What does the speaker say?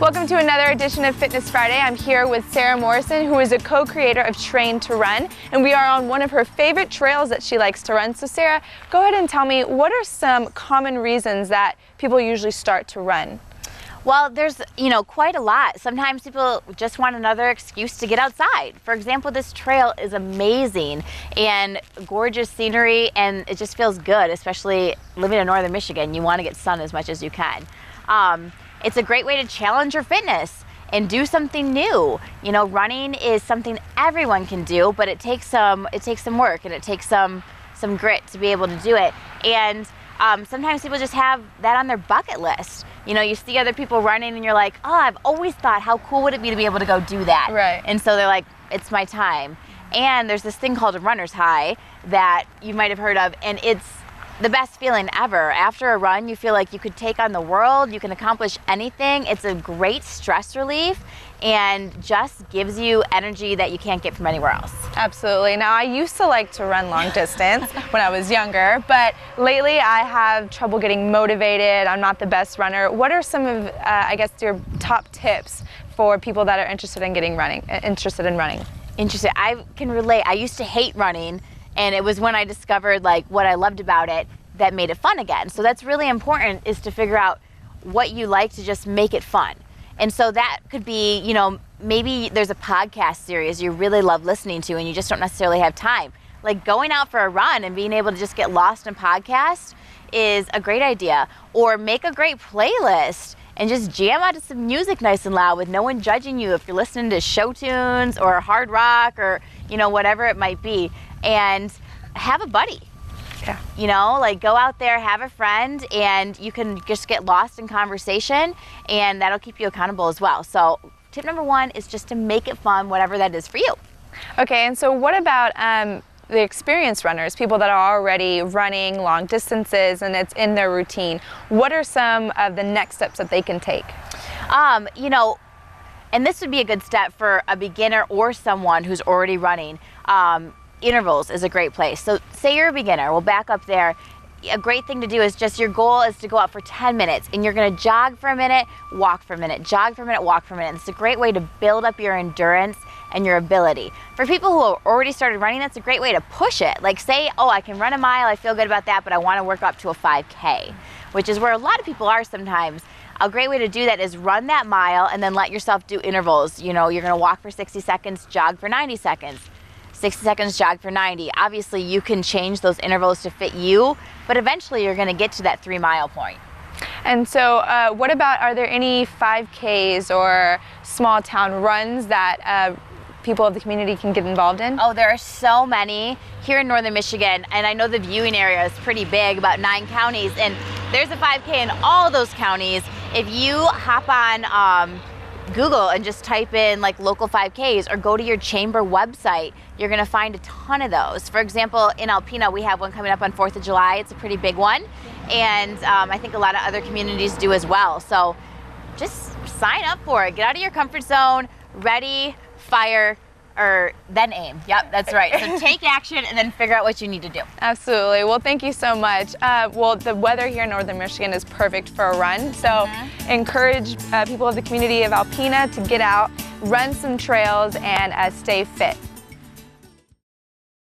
Welcome to another edition of Fitness Friday. I'm here with Sarah Morrison, who is a co-creator of Train to Run, and we are on one of her favorite trails that she likes to run. So Sarah, go ahead and tell me, what are some common reasons that people usually start to run? Well, there's, quite a lot. Sometimes people just want another excuse to get outside. For example, this trail is amazing and gorgeous scenery, and it just feels good, especially living in northern Michigan. You want to get sun as much as you can. It's a great way to challenge your fitness and do something new. Running is something everyone can do, but it takes some work, and it takes some grit to be able to do it. And sometimes people just have that on their bucket list. You see other people running and you're like, oh, I've always thought, how cool would it be to be able to go do that? Right. And so they're like, it's my time. And there's this thing called a runner's high that you might have heard of, and it's the best feeling ever. After a run, you feel like you could take on the world, you can accomplish anything. It's a great stress relief and just gives you energy that you can't get from anywhere else. Absolutely. Now, I used to like to run long distance when I was younger, but lately I have trouble getting motivated. I'm not the best runner. What are some of, your top tips for people that are interested in running? Interested. I can relate. I used to hate running, and it was when I discovered what I loved about it that made it fun again. So that's really important, is to figure out what you like to just make it fun. And so that could be, maybe there's a podcast series you really love listening to and you just don't necessarily have time. Like going out for a run and being able to just get lost in podcasts is a great idea. Or make a great playlist and just jam out to some music nice and loud with no one judging you if you're listening to show tunes or hard rock or, whatever it might be. And have a buddy. Yeah. Go out there, have a friend, and you can just get lost in conversation, and that'll keep you accountable as well. So tip number one is just to make it fun, whatever that is for you. Okay, and so what about the experienced runners, people that are already running long distances and it's in their routine? What are some of the next steps that they can take? And this would be a good step for a beginner or someone who's already running. Intervals is a great place. So say you're a beginner, we'll back up there. A great thing to do is just, your goal is to go out for 10 minutes and you're gonna jog for a minute, walk for a minute, jog for a minute, walk for a minute. It's a great way to build up your endurance and your ability. For people who have already started running, that's a great way to push it. Like say, oh, I can run a mile, I feel good about that, but I wanna work up to a 5K, which is where a lot of people are sometimes. A great way to do that is run that mile and then let yourself do intervals. You're gonna walk for 60 seconds, jog for 90 seconds. 60 seconds, jog for 90. Obviously, you can change those intervals to fit you, but eventually you're gonna get to that 3 mile point. And so what about, are there any 5Ks or small town runs that people of the community can get involved in? Oh, there are so many here in northern Michigan, and I know the viewing area is pretty big, about 9 counties, and there's a 5K in all those counties. If you hop on Google and just type in local 5Ks or go to your chamber website, you're gonna find a ton of those. For example, in Alpena, we have one coming up on 4th of July. It's a pretty big one. And I think a lot of other communities do as well. So just sign up for it. Get out of your comfort zone, ready, fire, or then aim. Yep, that's right. So take action and then figure out what you need to do. Absolutely. Well, thank you so much. Well, the weather here in northern Michigan is perfect for a run. So encourage people of the community of Alpena to get out, run some trails, and stay fit.